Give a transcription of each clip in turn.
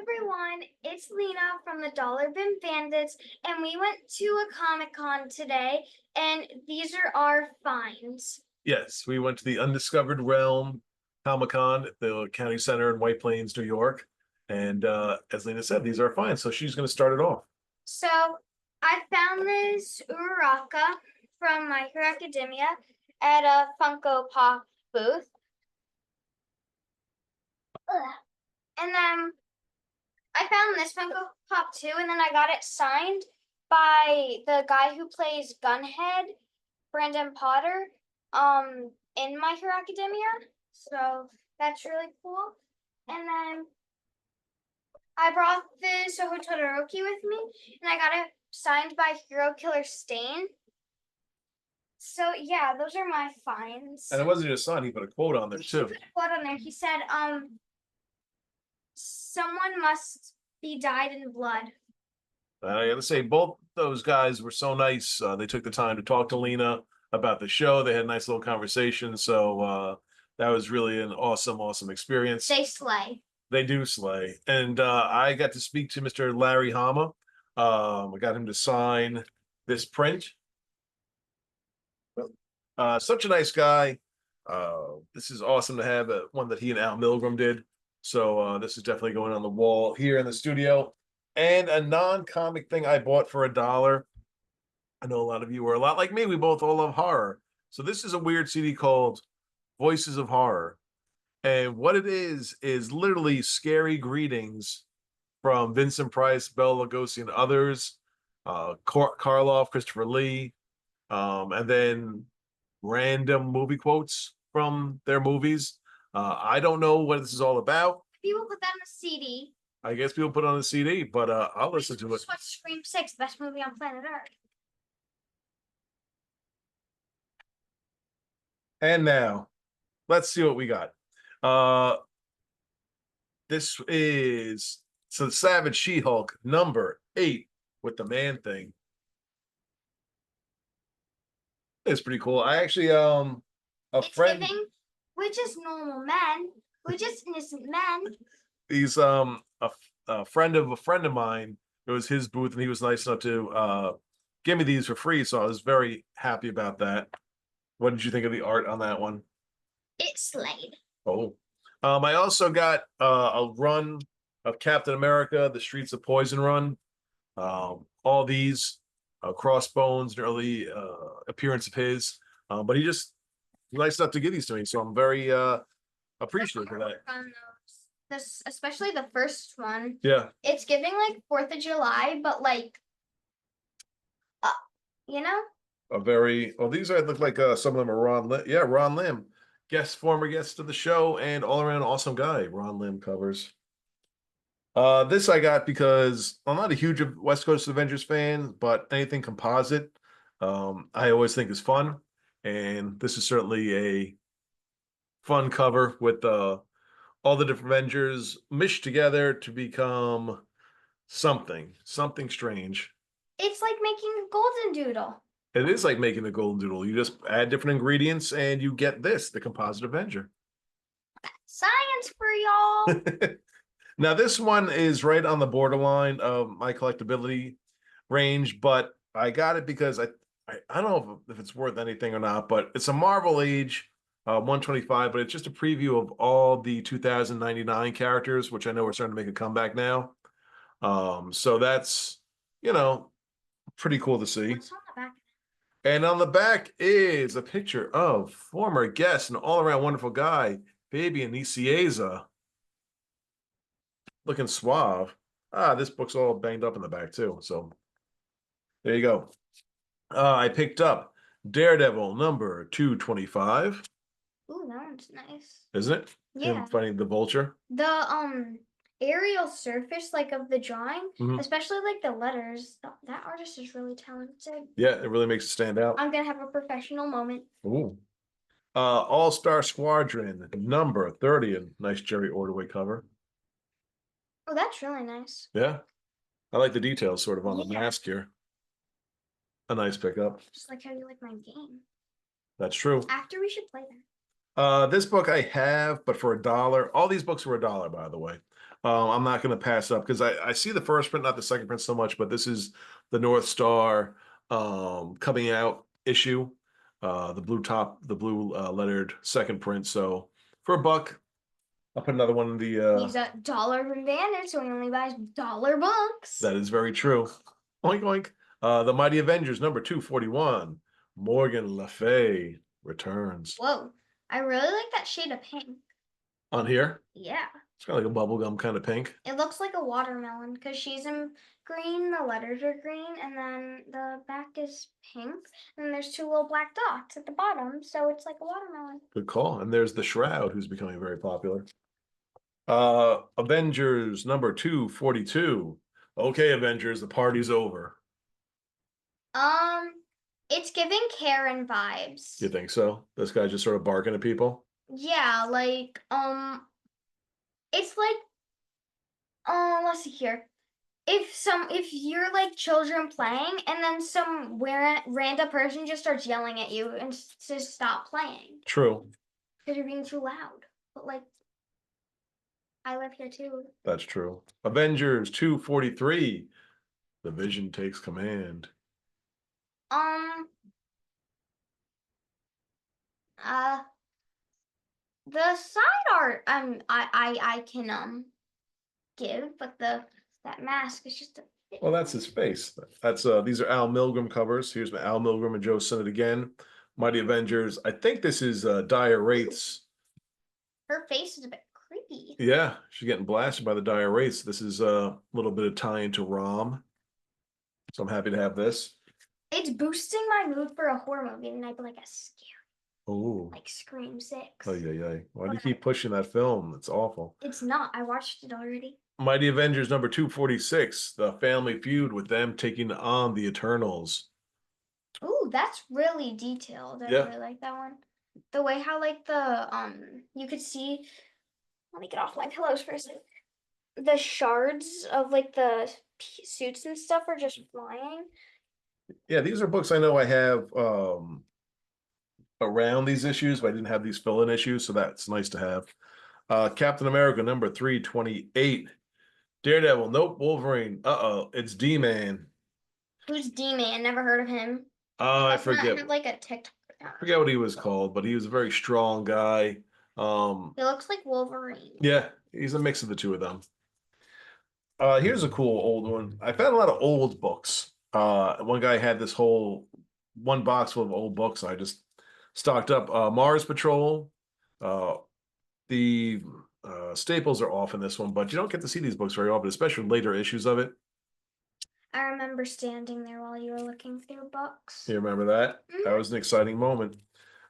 everyone, it's Lena from the Dollar Bin Bandits, and we went to a Comic-Con today, and these are our finds. Yes, we went to the Undiscovered Realm Comic-Con at the County Center in White Plains, New York. And as Lena said, these are fine. So she's going to start it off. So I found this Uraraka from My Hero Academia at a Funko Pop booth. And then I found this Funko Pop too, and then I got it signed by the guy who plays Gunhead, Brandon Potter, in My Hero Academia. So that's really cool. And then I brought this Soho Todoroki with me, and I got it signed by Hero Killer Stain. So yeah, those are my finds. And it wasn't just a sign, he put a quote on there too. He put a quote on there. He said, someone must be dyed in blood. I gotta say, both those guys were so nice. They took the time to talk to Lena about the show. They had a nice little conversation. So that was really an awesome experience. They slay. They do slay. And I got to speak to Mr. Larry Hama. I got him to sign this print. Such a nice guy. This is awesome to have one that he and Al Milgram did. So this is definitely going on the wall here in the studio. And a non-comic thing I bought for $1. I know a lot of you are a lot like me. We both all love horror. So this is a weird CD called Voices of Horror. And what it is literally scary greetings from Vincent Price, Bela Lugosi, and others. Karloff, Christopher Lee, and then random movie quotes from their movies. I don't know what this is all about. People put that on a CD. I guess people put it on a CD, but I'll listen to it. Just watch Scream 6, the best movie on planet Earth. And now, let's see what we got. This is the Savage She-Hulk #8 with the man thing. It's pretty cool. I actually It's friend giving, we're just normal men. We're just innocent men. He's a friend of a friend of mine. It was his booth, and he was nice enough to give me these for free. So I was very happy about that. What did you think of the art on that one? It slayed. Oh, I also got a run of Captain America, the Streets of Poison run. All these Crossbones, an early appearance of his, but he just nice enough to give these to me. So I'm very appreciative of that. This, especially the first one. Yeah. It's giving like 4th of July, but like, you know? A very well. These are look like some of them are Ron Lim. Yeah, Ron Lim, former guest of the show, and all around awesome guy. Ron Lim covers. This I got because I'm not a huge West Coast Avengers fan, but anything composite, I always think is fun, and this is certainly a fun cover with all the different Avengers meshed together to become something strange. It's like making a golden doodle. It is like making a golden doodle. You just add different ingredients and you get this, the composite Avenger. Science for y'all. Now, this one is right on the borderline of my collectability range, but I got it because I don't know if it's worth anything or not, but it's a Marvel Age 125, but it's just a preview of all the 2099 characters, which I know are starting to make a comeback now. So that's, pretty cool to see. What's on the back? And on the back is a picture of former guest and all-around wonderful guy, Fabian Nicieza. Looking suave. This book's all banged up in the back too. So there you go. I picked up Daredevil #225. Ooh, that one's nice. Isn't it? Yeah. Him fighting the vulture. The aerial surface like of the drawing, especially like the letters. That artist is really talented. Yeah, it really makes it stand out. I'm gonna have a professional moment. Ooh. All-Star Squadron #30. A nice Jerry Ordway cover. Oh, that's really nice. Yeah. I like the details sort of on the mask here. A nice pickup. Just like how you like my game. That's true. After we should play This book I have, but for $1. All these books were $1, by the way. I'm not going to pass up because I see the first print, not the second print so much, but this is the North Star coming out issue. The blue top, the blue lettered second print. So for $1, I'll put another one in the. He's a dollar advantage, so he only buys dollar books. That is very true. Oink oink. The Mighty Avengers number 241. Morgan Le Fay returns. Whoa, I really like that shade of pink. On here? Yeah. It's kind of like a bubblegum kind of pink. It looks like a watermelon because she's in green, the letters are green, and then the back is pink, and then there's 2 little black dots at the bottom, so it's like a watermelon. Good call. And there's the Shroud, who's becoming very popular. Avengers number 242. Okay, Avengers, the party's over. It's giving Karen vibes. You think so? This guy's just sort of barking at people? Yeah, like, it's like, let's see here. If you're like children playing and then some random person just starts yelling at you and just stop playing. True. Because you're being too loud. But like, I live here too. That's true. Avengers 243. The Vision takes command. The side art I can give, but that mask is just a bit. Well, that's his face. That's these are Al Milgrom covers. Here's Al Milgrom and Joe Sinnott again. Mighty Avengers. I think this is Dire Wraiths. Her face is a bit creepy. Yeah, she's getting blasted by the Dire Wraiths. This is a little bit of tie into Rom. So I'm happy to have this. It's boosting my mood for a horror movie, and I'd be like a scary. Oh. Like Scream 6. Oh, yeah. Why do you keep pushing that film? It's awful. It's not. I watched it already. Mighty Avengers number 246. The family feud with them taking on the Eternals. Ooh, that's really detailed. I really like that one. The way how like the you could see. Let me get off my pillows for a second. The shards of like the suits and stuff are just flying. Yeah, these are books I know I have around these issues, but I didn't have these fill-in issues, so that's nice to have. Captain America number 328. Daredevil, nope. Wolverine, it's D-Man. Who's D-Man? Never heard of him. I forget. Have like a TikTok. I forget what he was called, but he was a very strong guy. He looks like Wolverine. Yeah, he's a mix of the two of them. Here's a cool old one. I found a lot of old books. One guy had this whole one box full of old books. I just stocked up. Mars Patrol. The staples are off in this one, but you don't get to see these books very often, especially later issues of it. I remember standing there while you were looking through books. You remember that? That was an exciting moment.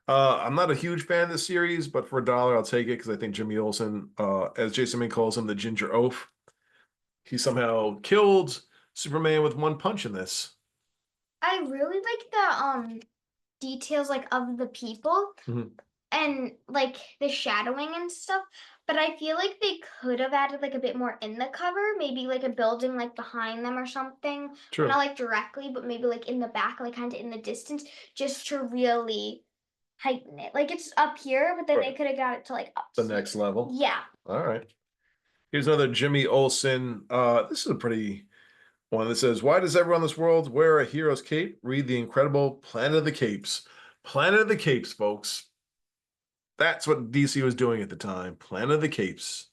I'm not a huge fan of this series, but for $1, I'll take it because I think Jimmy Olsen, as Jason Ming calls him, the Ginger Oaf, he somehow killed Superman with one punch in this. I really like the details like of the people and like the shadowing and stuff, but I feel like they could have added like a bit more in the cover, maybe like a building like behind them or something. True. Not like directly, but maybe like in the back, like kind of in the distance, just to really heighten it. Like it's up here, but then they could have got it to like up the next level. Yeah. All right. Here's another Jimmy Olsen. This is a pretty one that says, "Why does everyone in this world wear a hero's cape? Read the incredible Planet of the Capes." Planet of the Capes, folks. That's what DC was doing at the time. Planet of the Capes.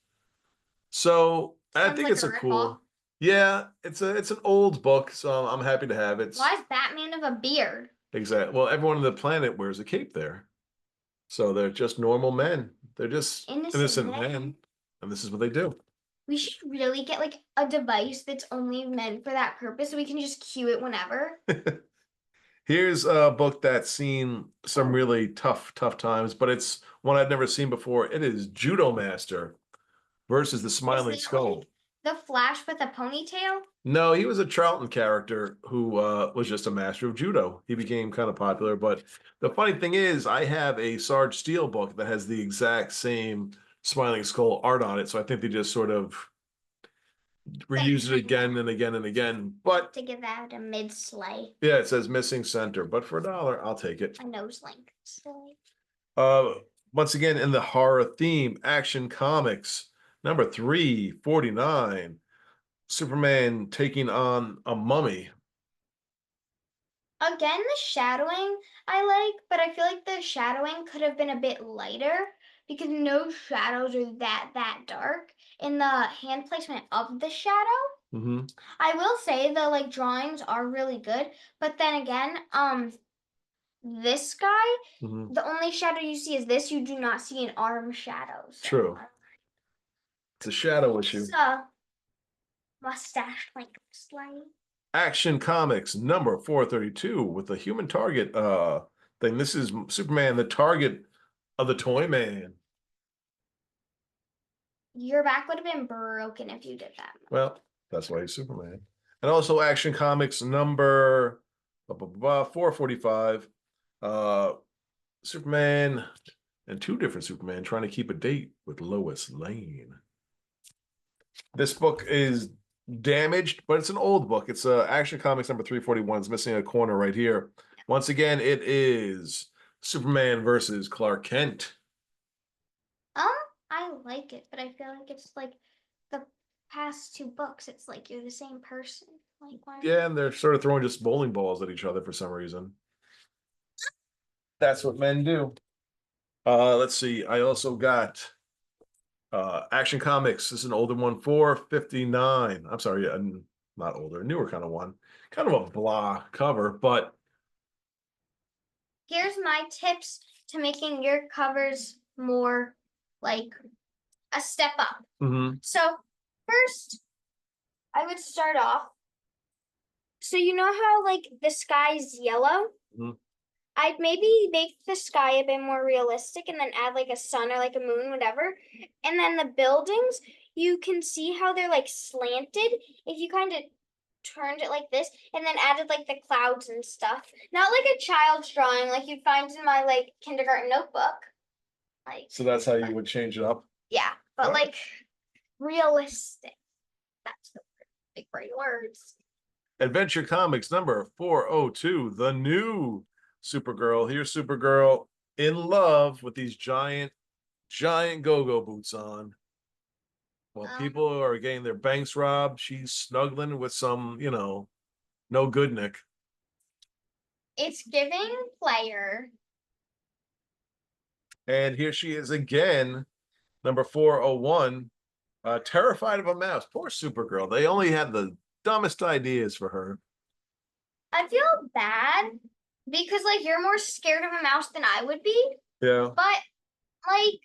So I think it's a cool. Yeah, it's an old book, so I'm happy to have it. Why is Batman of a beard? Exactly. Well, everyone on the planet wears a cape there. So they're just normal men. They're just innocent men. And this is what they do. We should really get like a device that's only meant for that purpose so we can just cue it whenever. Here's a book that's seen some really tough times, but it's one I've never seen before. It is Judo Master versus the Smiling Skull. The Flash with a ponytail? No, he was a Charlton character who was just a master of judo. He became kind of popular, but the funny thing is I have a Sarge Steele book that has the exact same Smiling Skull art on it, so I think they just sort of reuse it again and again and again. But to give that a mid-slay. Yeah, it says missing center, but for $1, I'll take it. A nose length slay. once again in the horror theme, Action Comics number 349, Superman taking on a mummy. Again, the shadowing I like, but I feel like the shadowing could have been a bit lighter because no shadows are that dark in the hand placement of the shadow. Mm-hmm. I will say the like drawings are really good, but then again, this guy, Mm-hmm. the only shadow you see is this. You do not see an arm shadow. So, True. It's a shadow issue. So mustache like slight. Action Comics number 432 with the human target thing. This is Superman, the target of the Toy Man. Your back would have been broken if you did that. Well, that's why he's Superman. And also Action Comics number 445. Superman and two different Superman trying to keep a date with Lois Lane. This book is damaged, but it's an old book. It's Action Comics number 341. It's missing a corner right here. Once again, it is Superman versus Clark Kent. I like it, but I feel like it's like the past two books. It's like you're the same person. Like why? Yeah, and they're sort of throwing just bowling balls at each other for some reason. That's what men do. Let's see. I also got Action Comics. This is an older one, 459. I'm sorry, not older, newer kind of one. Kind of a blah cover, but Here's my tips to making your covers more like a step up. mhm. So first, I would start off. So you know how like the sky's yellow? Mhm. I'd maybe make the sky a bit more realistic and then add like a sun or like a moon, whatever. And then the buildings, you can see how they're like slanted. If you kind of turned it like this and then added like the clouds and stuff. Not like a child's drawing like you'd find in my like kindergarten notebook. Like So that's how you would change it up. yeah, but Alright. like realistic. That's the big great words. Adventure Comics number 402, the new Supergirl. Here's Supergirl in love with these giant go-go boots on. While people are getting their banks robbed, she's snuggling with some, no good Nick. It's giving player. And here she is again, number 401, terrified of a mouse. Poor Supergirl. They only had the dumbest ideas for her. I feel bad because like you're more scared of a mouse than I would be, Yeah, but like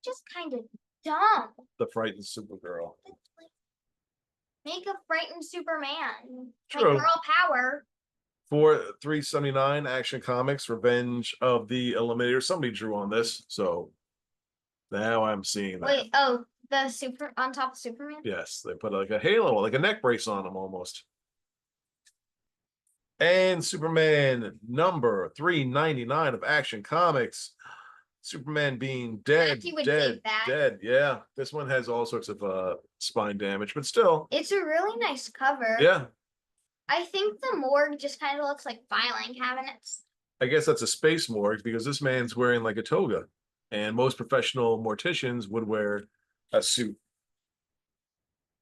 just kind of dumb. the frightened Supergirl. Make a frightened Superman. True. Like girl power. 379 Action Comics, Revenge of the Eliminator. Somebody drew on this, so now I'm seeing that. Wait, oh, the super on top of Superman? Yes, they put like a halo, like a neck brace on him almost. And Superman number 399 of Action Comics. Superman being dead, Matthew would dead, dig that. dead. Yeah, this one has all sorts of spine damage, but still. It's a really nice cover. Yeah. I think the morgue just kind of looks like filing cabinets. I guess that's a space morgue because this man's wearing like a toga, and most professional morticians would wear a suit.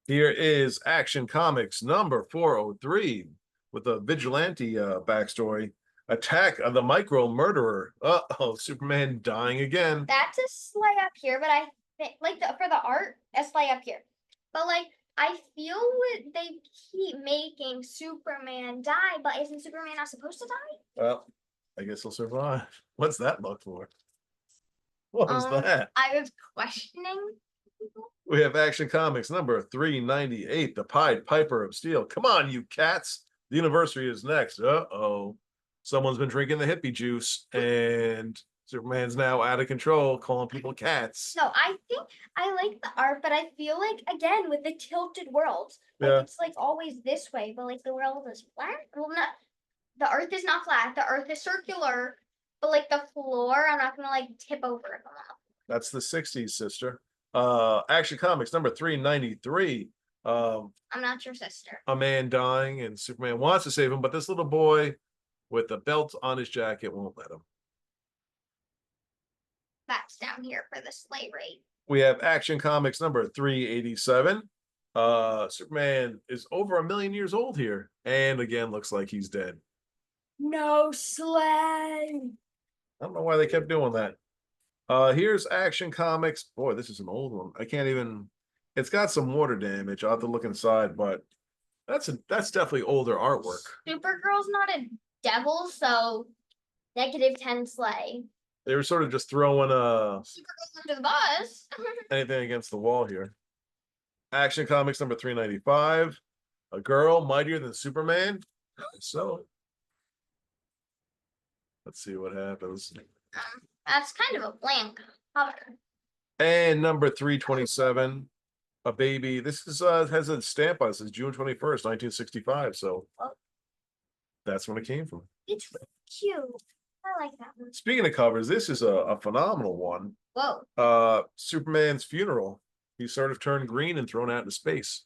Here is Action Comics number 403 with a vigilante backstory. Attack of the Micro Murderer. Uh-oh, Superman dying again. That's a slay up here, but I think like for the art, a slay up here. But like I feel they keep making Superman die, but isn't Superman not supposed to die? Well, I guess he'll survive. What's that look for? What was that? I was questioning. We have Action Comics number 398, The Pied Piper of Steel. Come on, you cats. The anniversary is next. Uh-oh. Someone's been drinking the hippie juice, and Superman's now out of control, calling people cats. No, I think I like the art, but I feel like again with the tilted world, like Yeah. it's like always this way, but like the world is flat. Well, not the earth is not flat. The earth is circular, but like the floor, I'm not gonna like tip over if I'm up. That's the 60s, sister. Action Comics number 393. I'm not your sister. A man dying, and Superman wants to save him, but this little boy with a belt on his jacket won't let him. That's down here for the sleigh rate. We have Action Comics number 387. Superman is over 1,000,000 years old here, and again looks like he's dead. No sleigh. I don't know why they kept doing that. Here's Action Comics. Boy, this is an old one. I can't even. It's got some water damage. I'll have to look inside, but that's definitely older artwork. Supergirl's not a devil, so -10 sleigh. They were sort of just throwing Supergirl's under the bus. anything against the wall here. Action Comics number 395. A girl mightier than Superman. So let's see what happens. That's kind of a blank cover. And number 327. A baby. This is has a stamp on it. It says June 21st, 1965. So that's when it came from. It's really cute. I like that one. Speaking of covers, this is a phenomenal one. Whoa. Superman's funeral. He's sort of turned green and thrown out into space.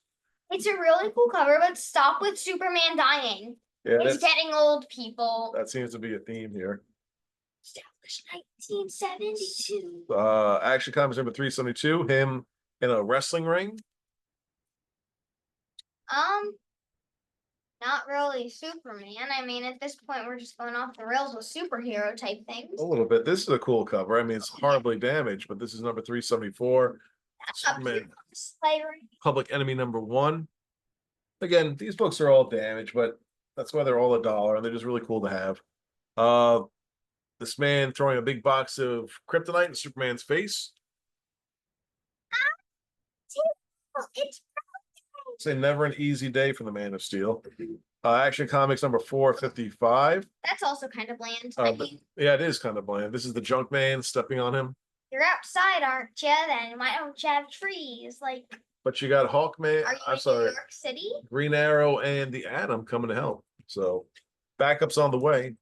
It's a really cool cover, but stop with Superman dying. Yeah, it's getting old, people. That seems to be a theme here. Established 1972. Action Comics number 372. Him in a wrestling ring. Not really Superman. I mean, at this point, we're just going off the rails with superhero type things. A little bit. This is a cool cover. I mean, it's horribly damaged, but this is number 374. Superman, Public Enemy number 1. Again, these books are all damaged, but that's why they're all $1, and they're just really cool to have. This man throwing a big box of kryptonite in Superman's face. It's never an easy day for the Man of Steel. Action Comics number 455. That's also kind of bland. Yeah, it is kind of bland. This is the Junk Man stepping on him. You're outside, aren't you? Then why don't you have trees? But you got Hawkman. Are you I'm in sorry, New York City? Green Arrow and the Atom coming to help. So backup's on the way.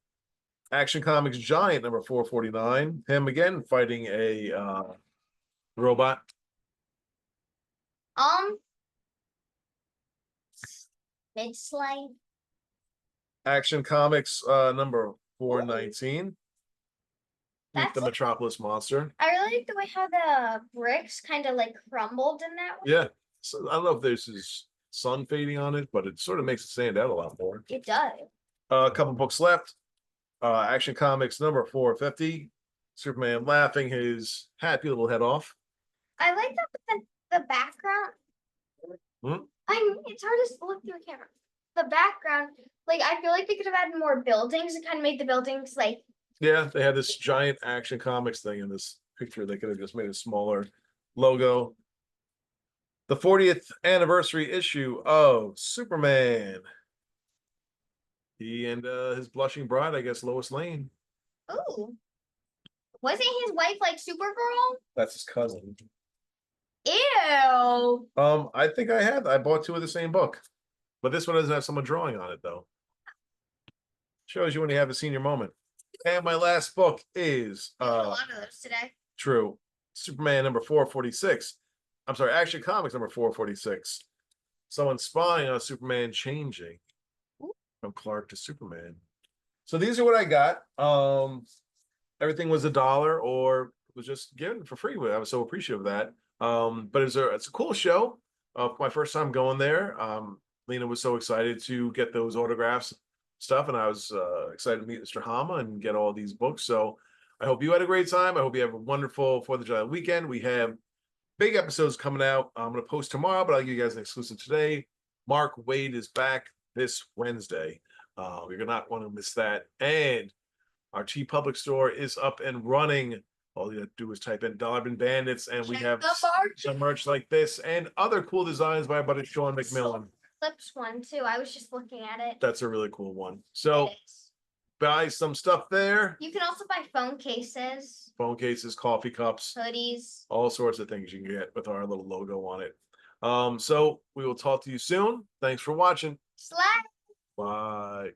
Action Comics Giant number 449. Him again fighting a robot. Mid-slide. Action Comics number 419. Meet the Metropolis monster. I really like the way how the bricks kind of crumbled in that way. Yeah. So I don't know if there's his sun fading on it, but it sort of makes it stand out a lot more. It does. A couple books left. Action Comics number 450. Superman laughing his happy little head off. I like that with the background. It's hard to look through the camera. The background, I feel like they could have added more buildings and kind of made the buildings Yeah, they had this giant Action Comics thing in this picture. They could have just made a smaller logo. The 40th anniversary issue of Superman. He and his blushing bride, I guess, Lois Lane. Ooh. Wasn't his wife Supergirl? That's his cousin. Ew. I think I bought 2 of the same book. But this one doesn't have someone drawing on it, though. Shows you when you have a senior moment. And my last book is a lot of those today. True. Superman number 446. I'm sorry, Action Comics number 446. Someone spying on Superman changing from Clark to Superman. So these are what I got. Everything was $1 or was just given for free. I was so appreciative of that. But it's a cool show. My first time going there. Lena was so excited to get those autographs stuff, and I was excited to meet Mr. Hama and get all these books. So I hope you had a great time. I hope you have a wonderful 4th of July weekend. We have big episodes coming out. I'm going to post tomorrow, but I'll give you guys an exclusive today. Mark Waid is back this Wednesday. You're not want to miss that. And our T Public store is up and running. All you have to do is type in Dollar Bin Bandits, and we have some merch like this and other cool designs by our buddy Sean McMillan. Clips one too. I was just looking at it. That's a really cool one. So buy some stuff there. You can also buy phone cases, coffee cups, hoodies, all sorts of things you can get with our little logo on it. So we will talk to you soon. Thanks for watching. Slack. Bye.